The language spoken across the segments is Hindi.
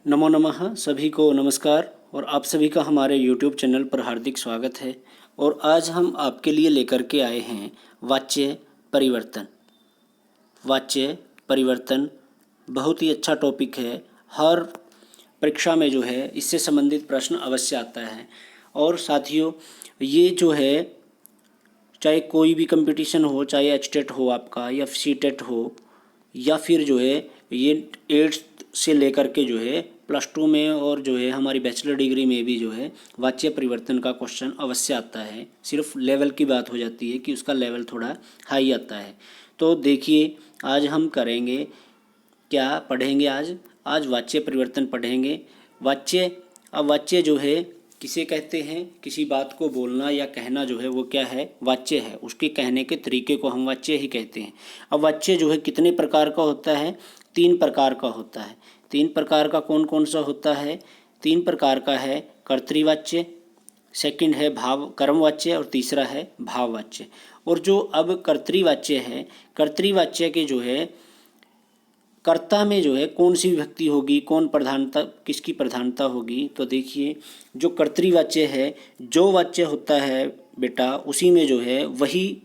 नमो नमः। सभी को नमस्कार और आप सभी का हमारे YouTube चैनल पर हार्दिक स्वागत है। और आज हम आपके लिए लेकर के आए हैं वाच्य परिवर्तन। वाच्य परिवर्तन बहुत ही अच्छा टॉपिक है। हर परीक्षा में जो है इससे संबंधित प्रश्न अवश्य आता है। और साथियों, ये जो है चाहे कोई भी कंपटीशन हो, चाहे एचटेट हो आपका या सीटेट हो, या फिर जो है ये 8th से लेकर के जो है +2 में और जो है हमारी बैचलर डिग्री में भी जो है वाच्य परिवर्तन का क्वेश्चन अवश्य आता है। सिर्फ लेवल की बात हो जाती है कि उसका लेवल थोड़ा हाई आता है। तो देखिए आज हम करेंगे क्या पढ़ेंगे। आज वाच्य परिवर्तन पढ़ेंगे। अब वाच्य जो है किसे कहते हैं? किसी बात को बोलना या कहना जो है वो क्या है? वाच्य है। उसके कहने के तरीके को हम वाच्य ही कहते हैं। अब वाच्य जो है कितने प्रकार का होता है? 3 प्रकार का होता है। 3 प्रकार का कौन कौन सा होता है? 3 प्रकार का है कर्तृवाच्य, सेकंड है कर्मवाच्य और तीसरा है भाववाच्य। और जो अब कर्तृवाच्य है, कर्तृवाच्य के जो है कर्ता में जो है कौन सी विभक्ति होगी, कौन प्रधानता, किसकी प्रधानता होगी? तो देखिए जो कर्तृवाच्य है, जो वाच्य होता है बेटा उसी में जो है वही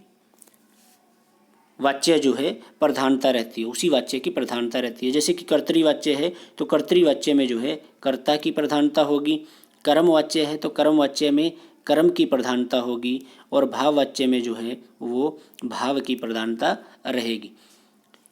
वाच्य जो है प्रधानता रहती है, उसी वाच्य की प्रधानता रहती है। जैसे कि कर्तृवाच्य है तो कर्तृवाच्य में जो है कर्ता की प्रधानता होगी। कर्मवाच्य है तो कर्मवाच्य में कर्म की प्रधानता होगी। और भाववाच्य में जो है वो भाव की प्रधानता रहेगी।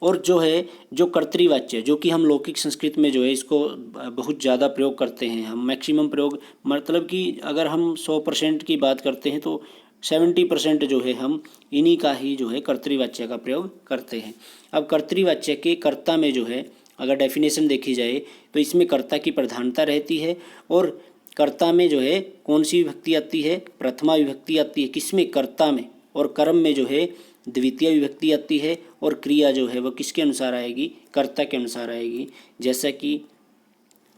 और जो है जो कर्तृवाच्य, जो कि हम लौकिक संस्कृत में जो है इसको बहुत ज़्यादा प्रयोग करते हैं, हम मैक्सिमम प्रयोग, मतलब कि अगर हम 100% की बात करते हैं तो 70% जो है हम इन्हीं का ही जो है कर्तृवाच्य का प्रयोग करते हैं। अब कर्तृवाच्य के कर्ता में जो है अगर डेफिनेशन देखी जाए तो इसमें कर्ता की प्रधानता रहती है। और कर्ता में जो है कौन सी विभक्ति आती है? प्रथमा विभक्ति आती है। किसमें? कर्ता में। और कर्म में जो है द्वितीय विभक्ति आती है। और क्रिया जो है वो किसके अनुसार आएगी? कर्ता के अनुसार आएगी। जैसा कि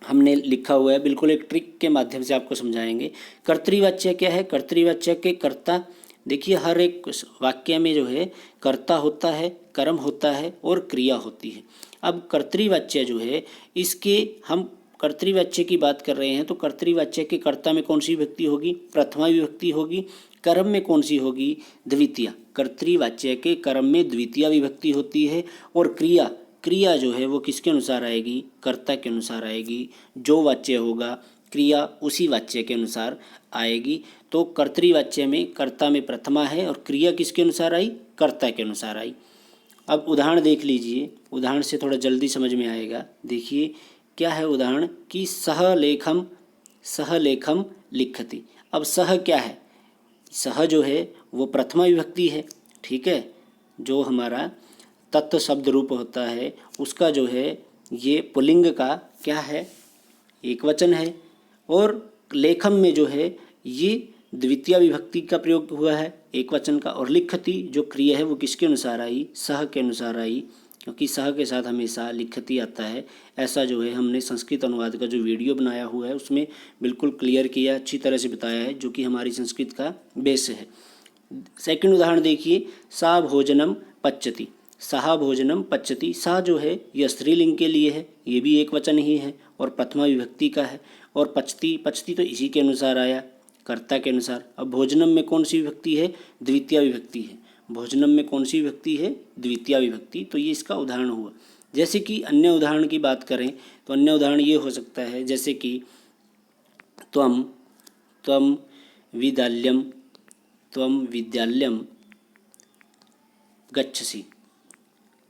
हमने लिखा हुआ है, बिल्कुल एक ट्रिक के माध्यम से आपको समझाएंगे। कर्तृवाच्य क्या है? कर्तृवाच्य के कर्ता, देखिए हर एक वाक्य में जो है कर्ता होता है, कर्म होता है और क्रिया होती है। अब कर्तृवाच्य जो है इसके हम कर्तृवाच्य की बात कर रहे हैं तो कर्तृवाच्य के कर्ता में कौन सी विभक्ति होगी? प्रथमा विभक्ति होगी। कर्म में कौन सी होगी? द्वितीय। कर्तृवाच्य के कर्म में द्वितीय विभक्ति होती है। और क्रिया जो है वो किसके अनुसार आएगी? कर्ता के अनुसार आएगी। जो वाच्य होगा क्रिया उसी वाच्य के अनुसार आएगी। तो कर्तृवाच्य में कर्ता में प्रथमा है और क्रिया किसके अनुसार आई? कर्ता के अनुसार आई। अब उदाहरण देख लीजिए, उदाहरण से थोड़ा जल्दी समझ में आएगा। देखिए क्या है उदाहरण कि सहलेखम लिखति। अब सह क्या है? सह जो है वो प्रथमा विभक्ति है, ठीक है। जो हमारा तत्व शब्द रूप होता है उसका जो है ये पुल्लिंग का क्या है? एक वचन है। और लेखम में जो है ये द्वितीय विभक्ति का प्रयोग हुआ है एक वचन का। और लिखति जो क्रिया है वो किसके अनुसार आई? सह के अनुसार आई, क्योंकि सह के साथ हमेशा लिखति आता है। ऐसा जो है हमने संस्कृत अनुवाद का जो वीडियो बनाया हुआ है उसमें बिल्कुल क्लियर किया, अच्छी तरह से बताया है, जो कि हमारी संस्कृत का बेस है। सेकंड उदाहरण देखिए, सा भोजनम पच्यति। सहा भोजनम पच्यति। सा जो है यह स्त्रीलिंग के लिए है, ये भी एक वचन ही है और प्रथमा विभक्ति का है। और पचती तो इसी के अनुसार आया, कर्ता के अनुसार। अब भोजनम में कौन सी विभक्ति है? द्वितीय विभक्ति है। भोजनम में कौन सी विभक्ति है? द्वितीय विभक्ति। तो ये इसका उदाहरण हुआ। जैसे कि अन्य उदाहरण की बात करें तो अन्य उदाहरण ये हो सकता है, जैसे कि त्वम विद्यालयम गच्छसि।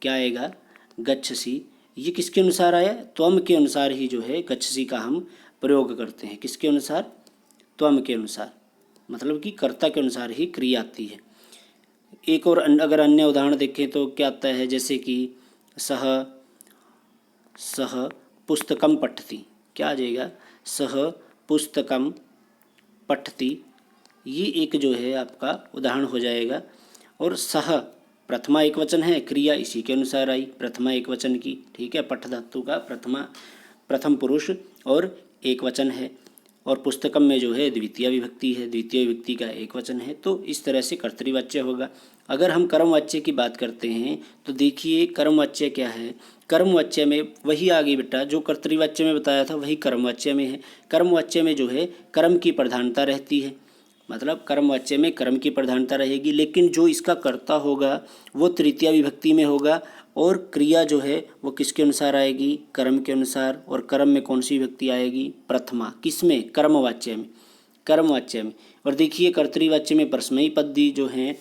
क्या आएगा? गच्छसि। ये किसके अनुसार आया? त्वम के अनुसार ही जो है गच्छसि का हम प्रयोग करते हैं। किसके अनुसार? त्वम के अनुसार, मतलब कि कर्ता के अनुसार ही क्रिया आती है। एक और अगर अन्य उदाहरण देखें तो क्या आता है, जैसे कि सह पुस्तकम पठति। क्या आ जाएगा? सह पुस्तकम पठति। ये एक जो है आपका उदाहरण हो जाएगा। और सह प्रथमा एक वचन है, क्रिया इसी के अनुसार आई, प्रथमा एक वचन की, ठीक है। पठ धातु का प्रथम पुरुष और एक वचन है। और पुस्तकम में जो है द्वितीय विभक्ति है, द्वितीय विभक्ति का एक वचन है। तो इस तरह से कर्तृवाच्य होगा। अगर हम कर्मवाच्य की बात करते हैं तो देखिए कर्मवाच्य क्या है? कर्मवाच्य में वही आ गई बेटा, जो कर्तृवाच्य में बताया था वही कर्मवाच्य में है। कर्मवाच्य में जो है कर्म की प्रधानता रहती है, मतलब कर्मवाच्य में कर्म की प्रधानता रहेगी, लेकिन जो इसका कर्ता होगा वो तृतीया विभक्ति में होगा और क्रिया जो है वो किसके अनुसार आएगी, कर्म के अनुसार। और कर्म में कौन सी विभक्ति आएगी, प्रथमा। किसमें, कर्मवाच्य में, कर्मवाच्य में। और देखिए कर्तृवाच्य में परस्मयी पदी जो है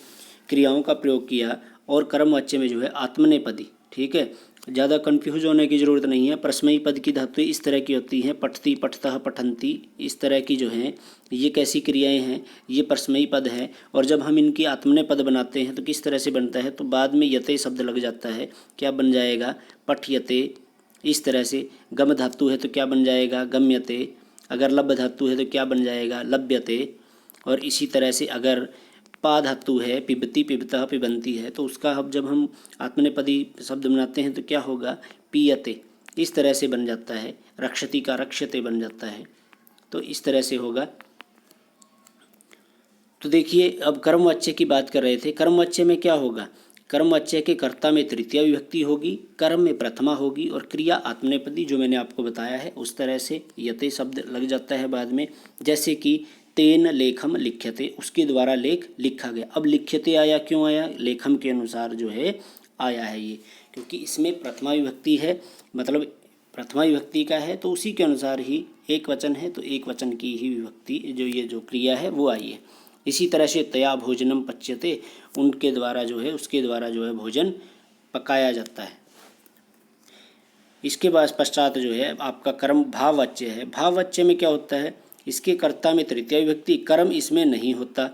क्रियाओं का प्रयोग किया और कर्मवाच्य में जो है आत्मनेपदी। ठीक है, ज़्यादा कन्फ्यूज होने की ज़रूरत नहीं है। परस्मयी पद की धातुएं इस तरह की होती हैं, पठती, पठतः, पठन्ति, इस तरह की जो हैं ये कैसी क्रियाएं हैं, ये परस्मयी पद है। और जब हम इनकी आत्मनेपद बनाते हैं तो किस तरह से बनता है, तो बाद में यते शब्द लग जाता है, क्या बन जाएगा, पठयते। इस तरह से गम धातु है तो क्या बन जाएगा, गम्यते। अगर लब धातु है तो क्या बन जाएगा, लभ्यते। और इसी तरह से अगर पा धातु है, पिबती, पिबतः, पिबंती है, तो उसका अब जब हम आत्मनेपदी शब्द बनाते हैं तो क्या होगा, पीयते। इस तरह से बन जाता है। रक्षति का रक्षते बन जाता है, तो इस तरह से होगा। तो देखिए अब कर्मवाच्य की बात कर रहे थे। कर्मवाच्य में क्या होगा, कर्मवाच्य के कर्ता में तृतीया विभक्ति होगी, कर्म में प्रथमा होगी और क्रिया आत्मनेपदी, जो मैंने आपको बताया है उस तरह से यते शब्द लग जाता है बाद में। जैसे कि तेन लेखम लिख्यते, उसके द्वारा लेख लिखा गया। अब लिख्यते आया, क्यों आया, लेखम के अनुसार जो है आया है ये, क्योंकि इसमें प्रथमा विभक्ति है, मतलब प्रथमा विभक्ति का है, तो उसी के अनुसार ही एक वचन है, तो एक वचन की ही विभक्ति जो ये जो क्रिया है वो आई है। इसी तरह से तया भोजनम पच्यते, उनके द्वारा जो है, उसके द्वारा जो है भोजन पकाया जाता है। इसके बाद पश्चात जो है आपका कर्म भाववाच्य है। भाववाच्य में क्या होता है, इसके कर्ता में तृतीया विभक्ति, कर्म इसमें नहीं होता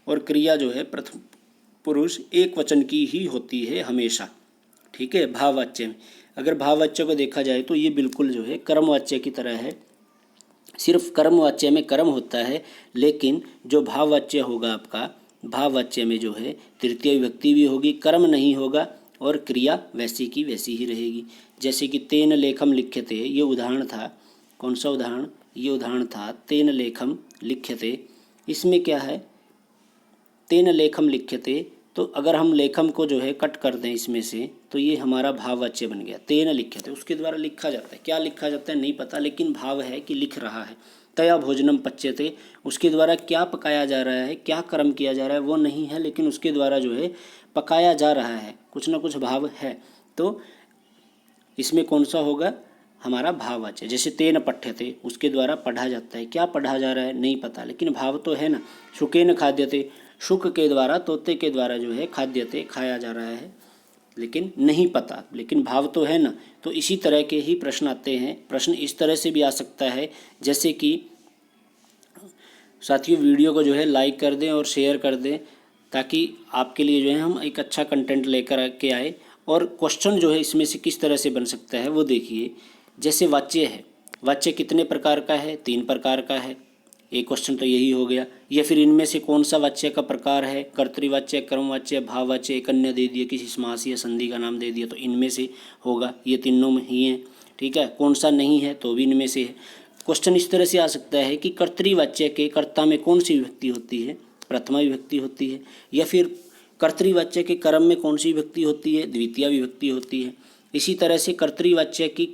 और क्रिया जो है प्रथम पुरुष एक वचन की ही होती है हमेशा। ठीक है, भाववाच्य में। अगर भाववाच्य को देखा जाए तो ये बिल्कुल जो है कर्मवाच्य की तरह है, सिर्फ कर्मवाच्य में कर्म होता है, लेकिन जो भाववाच्य होगा आपका, भाववाच्य में जो है तृतीय विभक्ति भी होगी, कर्म नहीं होगा और क्रिया वैसी की वैसी ही रहेगी। जैसे कि तेन लेखम लिख्यते, ये उदाहरण था। कौन सा उदाहरण, ये उदाहरण था तेन लेखम लिख्यते। इसमें क्या है, तेन लेखम लिख्यते, तो अगर हम लेखम को जो है कट कर दें इसमें से, तो ये हमारा भाववाच्य बन गया। तेन लिख्यते, उसके द्वारा लिखा जाता है, क्या लिखा जाता है नहीं पता, लेकिन भाव है कि लिख रहा है। तया भोजनम पच्यते, उसके द्वारा क्या पकाया जा रहा है, क्या कर्म किया जा रहा है वो नहीं है, लेकिन उसके द्वारा जो है पकाया जा रहा है, कुछ ना कुछ भाव है। तो इसमें कौन सा होगा, हमारा भाववाच्य। जैसे तेन पठ्यते, उसके द्वारा पढ़ा जाता है, क्या पढ़ा जा रहा है नहीं पता, लेकिन भाव तो है ना। शुकेन खाद्यते, शुक के द्वारा, तोते के द्वारा जो है खाद्यते, खाया जा रहा है, लेकिन नहीं पता, लेकिन भाव तो है ना। तो इसी तरह के ही प्रश्न आते हैं। प्रश्न इस तरह से भी आ सकता है, जैसे कि साथियों वीडियो को जो है लाइक कर दें और शेयर कर दें, ताकि आपके लिए जो है हम एक अच्छा कंटेंट लेकर के आए। और क्वेश्चन जो है इसमें से किस तरह से बन सकता है वो देखिए। जैसे वाच्य है, वाच्य कितने प्रकार का है, 3 प्रकार का है, एक क्वेश्चन तो यही हो गया। या फिर इनमें से कौन सा वाच्य का प्रकार है, कर्तृवाच्य, कर्मवाच्य, भाववाच्य, एक अन्य दे दिया, किसी समास या संधि का नाम दे दिया, तो इनमें से होगा, ये तीनों में ही हैं। ठीक है, कौन सा नहीं है तो भी इनमें से है। क्वेश्चन इस तरह से आ सकता है कि कर्तृवाच्य के कर्ता में कौन सी विभक्ति होती है, प्रथमा विभक्ति होती है, या फिर कर्तृवाच्य के कर्म में कौन सी विभक्ति होती है, द्वितीया विभक्ति होती है। इसी तरह से कर्तृवाच्य की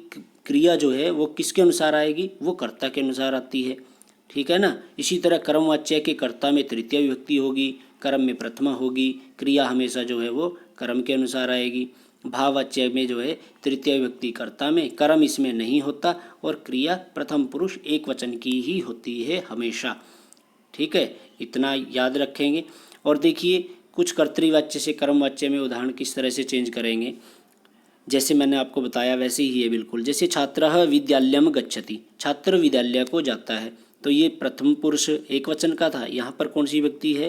क्रिया जो है वो किसके अनुसार आएगी, वो कर्ता के अनुसार आती है। ठीक है ना। इसी तरह कर्मवाच्य के कर्ता में तृतीया विभक्ति होगी, कर्म में प्रथमा होगी, क्रिया हमेशा जो है वो कर्म के अनुसार आएगी। भाववाच्य में जो है तृतीय विभक्ति कर्ता में, कर्म इसमें नहीं होता और क्रिया प्रथम पुरुष एक वचन की ही होती है हमेशा। ठीक है, इतना याद रखेंगे। और देखिए कुछ कर्तृवाच्य से कर्मवाच्य में उदाहरण किस तरह से चेंज करेंगे, जैसे मैंने आपको बताया वैसे ही है बिल्कुल। जैसे छात्रः विद्यालयम गच्छति, छात्र विद्यालय को जाता है, तो ये प्रथम पुरुष एक वचन का था, यहाँ पर कौन सी विभक्ति है,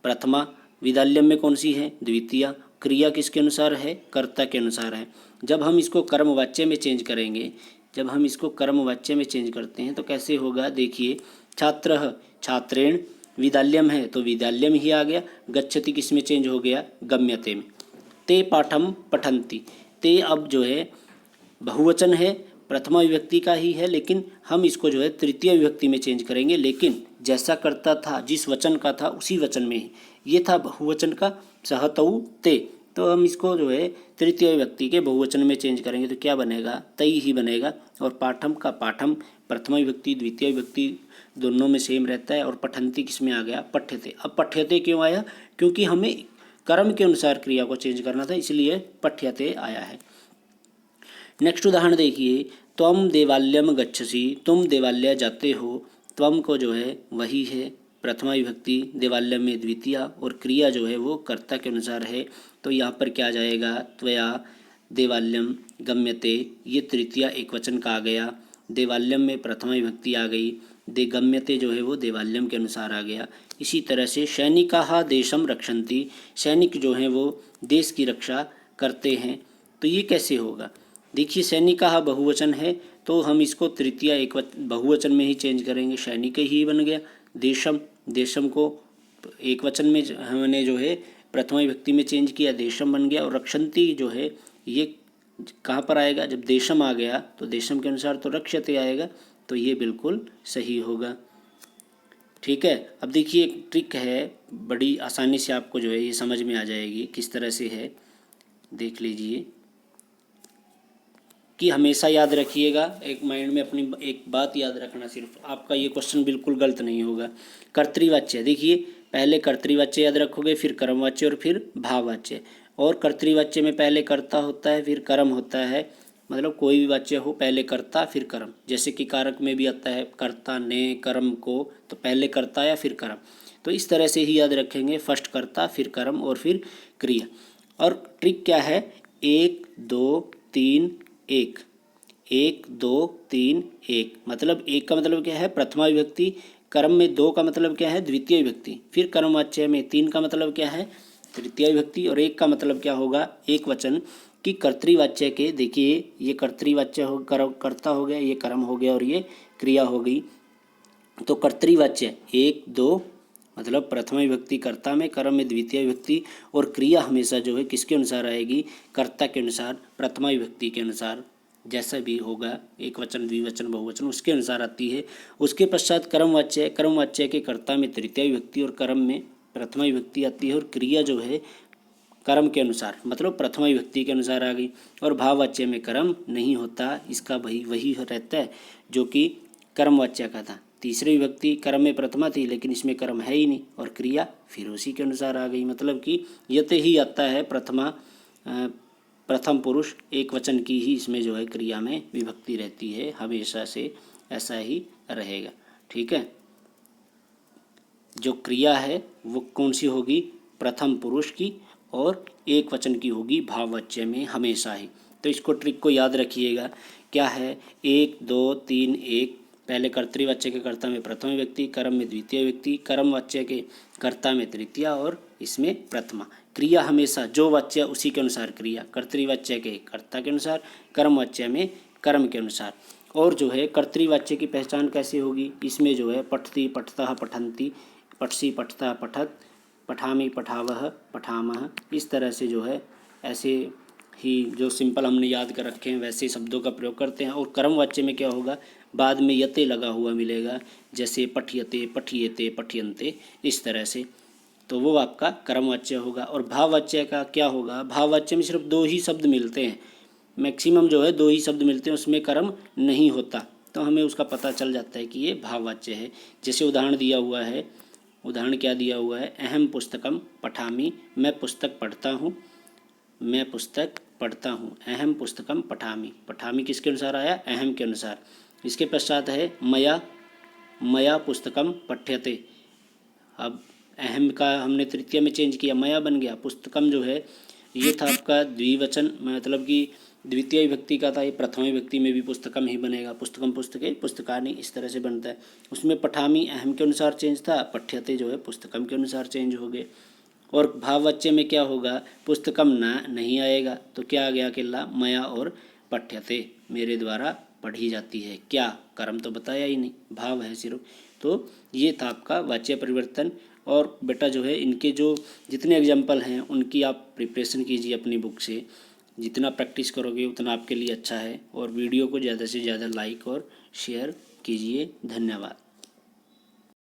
प्रथमा। विद्यालयम में कौन सी है, द्वितीया। क्रिया किसके अनुसार है, कर्ता के अनुसार है। जब हम इसको कर्मवाच्य में चेंज करेंगे, जब हम इसको कर्मवाच्य में चेंज करते हैं तो कैसे होगा, देखिए छात्रः छात्रेण, विद्यालयम है तो विद्यालयम ही आ गया, गच्छति किस में चेंज हो गया, गम्यते में। ते पाठम पठन्ति, ते अब जो है बहुवचन है, प्रथमा विभक्ति का ही है, लेकिन हम इसको जो है तृतीय विभक्ति में चेंज करेंगे, लेकिन जैसा करता था जिस वचन का था उसी वचन में ही। ये था बहुवचन का सहतऊ ते, तो हम इसको जो है तृतीय विभक्ति के बहुवचन में चेंज करेंगे तो क्या बनेगा, तई ही बनेगा। और पाठम का पाठम प्रथमा विभक्ति द्वितीय विभक्ति दोनों में सेम रहता है। और पठंती किस में आ गया, पठ्यते। अब पठ्यते क्यों आया, क्योंकि हमें कर्म के अनुसार क्रिया को चेंज करना था, इसलिए पठ्यते आया है। नेक्स्ट उदाहरण देखिए, त्वम देवालयम गच्छसि, तुम देवालय जाते हो। त्वम को जो है वही है प्रथमा विभक्ति, देवालयम में द्वितीय, और क्रिया जो है वो कर्ता के अनुसार है। तो यहाँ पर क्या जाएगा, त्वया देवालयम गम्यते, ये तृतीया एक वचन का आ गया। देवालयम में प्रथमा विभक्ति आ गई, दे गम्यते जो है वो देवालयम के अनुसार आ गया। इसी तरह से सैनिकाः देशम रक्षन्ति, सैनिक जो हैं वो देश की रक्षा करते हैं। तो ये कैसे होगा, देखिए सैनिकाः बहुवचन है तो हम इसको तृतीया एक बहुवचन में ही चेंज करेंगे, सैनिक ही बन गया। देशम, देशम को एक वचन में हमने जो है प्रथमा विभक्ति में चेंज किया, देशम बन गया। और रक्षन्ति जो है ये कहाँ पर आएगा, जब देशम आ गया तो देशम के अनुसार तो रक्षते आएगा, तो ये बिल्कुल सही होगा। ठीक है, अब देखिए एक ट्रिक है, बड़ी आसानी से आपको जो है ये समझ में आ जाएगी किस तरह से है, देख लीजिए कि हमेशा याद रखिएगा, एक माइंड में अपनी एक बात याद रखना, सिर्फ आपका ये क्वेश्चन बिल्कुल गलत नहीं होगा। कर्तृवाच्य, देखिए पहले कर्तृवाच्य याद रखोगे, फिर कर्मवाच्य और फिर भाववाच्य। और कर्तृवाच्य में पहले कर्ता होता है फिर कर्म होता है, मतलब कोई भी वाच्य हो पहले कर्ता फिर कर्म। जैसे कि कारक में भी आता है कर्ता ने कर्म को, तो पहले कर्ता या फिर कर्म। तो इस तरह से ही याद रखेंगे, फर्स्ट कर्ता फिर कर्म और फिर क्रिया। और ट्रिक क्या है, 1 2 3 1, 1 2 3 1, मतलब 1 का मतलब क्या है प्रथमा विभक्ति, कर्म में 2 का मतलब क्या है द्वितीय विभक्ति, फिर कर्मवाच्य में 3 का मतलब क्या है तृतीय विभक्ति, और 1 का मतलब क्या होगा एक वचन। कि कर्तृवाच्य के, देखिए ये कर्तृवाच्य हो, कर्ता हो गया, ये कर्म हो गया और ये क्रिया हो गई। तो कर्तृवाच्य 1 2 मतलब प्रथमा विभक्ति कर्ता में, कर्म में द्वितीय विभक्ति, और क्रिया हमेशा जो है किसके अनुसार आएगी, कर्ता के अनुसार, प्रथमा विभक्ति के अनुसार, जैसा भी होगा एक वचन द्विवचन बहुवचन उसके अनुसार आती है। उसके पश्चात कर्मवाच्य, कर्मवाच्य के कर्ता में तृतीय विभक्ति और कर्म में प्रथमा विभक्ति आती है, और क्रिया जो है कर्म के अनुसार मतलब प्रथमा विभक्ति के अनुसार आ गई। और भाववाच्य में कर्म नहीं होता, इसका वही रहता है जो कि कर्मवाच्य का था। तीसरी विभक्ति कर्म में प्रथमा थी लेकिन इसमें कर्म है ही नहीं, और क्रिया फिर उसी के अनुसार आ गई, मतलब कि यते ही आता है प्रथम पुरुष एक वचन की ही इसमें जो है क्रिया में विभक्ति रहती है, हमेशा से ऐसा ही रहेगा। ठीक है, जो क्रिया है वो कौन सी होगी, प्रथम पुरुष की, और एक वचन की होगी भाववाच्य में हमेशा ही। तो इसको ट्रिक को याद रखिएगा, क्या है 1 2 3 1, पहले कर्तृवाच्य के कर्ता में प्रथम व्यक्ति, कर्म में द्वितीय व्यक्ति, कर्मवाच्य के कर्ता में तृतीय और इसमें प्रथमा। क्रिया हमेशा जो वाच्य उसी के अनुसार क्रिया, कर्तृवाच्य के कर्ता के अनुसार, कर्मवाच्य में कर्म के अनुसार। और जो है कर्तृवाच्य की पहचान कैसे होगी, इसमें जो है पठती पठतः पठन्ति, पठसी पठतः पठत, पठामी पठावह पठामह, इस तरह से जो है ऐसे ही जो सिंपल हमने याद कर रखे हैं वैसे शब्दों का प्रयोग करते हैं। और कर्मवाच्य में क्या होगा, बाद में यते लगा हुआ मिलेगा, जैसे पठियते पठियते पठियन्ते, इस तरह से, तो वो आपका कर्मवाच्य होगा। और भाववाच्य का क्या होगा, भाववाच्य में सिर्फ 2 ही शब्द मिलते हैं, मैक्सिमम जो है 2 ही शब्द मिलते हैं, उसमें कर्म नहीं होता, तो हमें उसका पता चल जाता है कि ये भाववाच्य है। जैसे उदाहरण दिया हुआ है, उदाहरण क्या दिया हुआ है, अहम पुस्तकम पठामि, मैं पुस्तक पढ़ता हूँ, मैं पुस्तक पढ़ता हूँ, अहम पुस्तकम पठामि, पठामि किसके अनुसार आया, अहम के अनुसार। इसके पश्चात है मया, मया पुस्तकम पठ्यते, अब अहम का हमने तृतीय में चेंज किया, मया बन गया। पुस्तकम जो है ये था आपका द्विवचन, मतलब कि द्वितीय विभक्ति का था, ये प्रथम विभक्ति में भी पुस्तकम ही बनेगा, पुस्तकम पुस्तके पुस्तकानि, इस तरह से बनता है। उसमें पठामी अहम के अनुसार चेंज था, पठ्यते जो है पुस्तकम के अनुसार चेंज हो गए। और भाववाच्य में क्या होगा, पुस्तकम ना नहीं आएगा, तो क्या आ गया अकेला, मया और पठ्यते, मेरे द्वारा पढ़ी जाती है, क्या कर्म तो बताया ही नहीं, भाव है सिर्फ। तो ये था आपका वाच्य परिवर्तन। और बेटा जो है इनके जो जितने एग्जाम्पल हैं उनकी आप प्रिपरेशन कीजिए अपनी बुक से, जितना प्रैक्टिस करोगे उतना आपके लिए अच्छा है। और वीडियो को ज़्यादा से ज़्यादा लाइक और शेयर कीजिए। धन्यवाद।